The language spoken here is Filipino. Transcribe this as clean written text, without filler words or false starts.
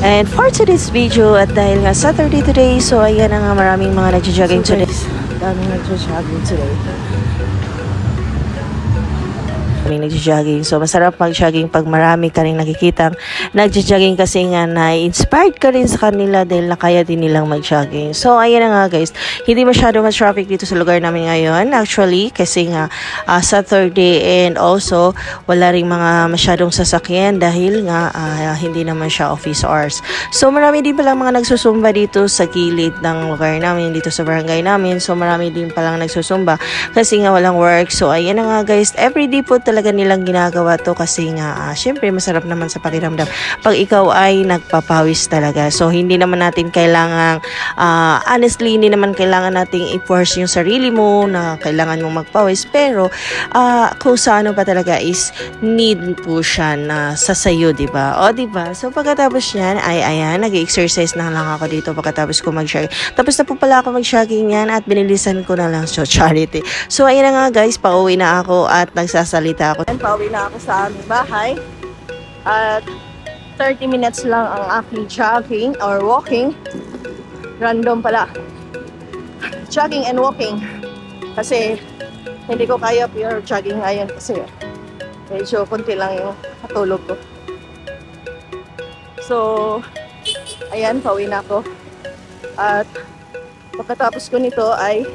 And for today's video, at dahil nga Saturday today, so ayan na nga maraming mga nagja-jogging today. Daming nagja-jogging today. Nagja-jogging. So, masarap mag-jogging pag marami ka rin nakikitang nagja-jogging kasi nga na-inspired ka rin sa kanila dahil nakaya din nilang mag-jogging. So, ayan na nga guys. Hindi masyado mas traffic dito sa lugar namin ngayon. Actually, kasi nga Saturday and also wala rin mga masyadong sasakyan dahil nga hindi naman siya office hours. So, marami din palang mga nagsusumba dito sa gilid ng lugar namin, dito sa barangay namin. So, marami din palang nagsusumba kasi nga walang work. So, ayan na nga guys. Everyday po talaga nilang ginagawa to kasi nga syempre masarap naman sa pakiramdam pag ikaw ay nagpapawis talaga. So hindi naman natin kailangan honestly hindi naman kailangan nating i-force yung sarili mo na kailangan mong magpawis, pero kung sa ano pa talaga is need po siya na sasayo, diba? O diba? So pagkatapos niyan ay ayan, nag-exercise na lang ako dito pagkatapos ko mag-jogging. Tapos na po pala ako mag-jogging yan at binilisan ko na lang so charity. So ayan na nga guys, pauwi na ako at nagsasalita ako. Pauwi na ako sa aming bahay at 30 minutes lang ang aking jogging or walking. Random pala. Jogging and walking. Kasi hindi ko kaya pure jogging ngayon kasi medyo konti lang yung katulog ko. So, ayan, pauwi na ako. At pagkatapos ko nito ay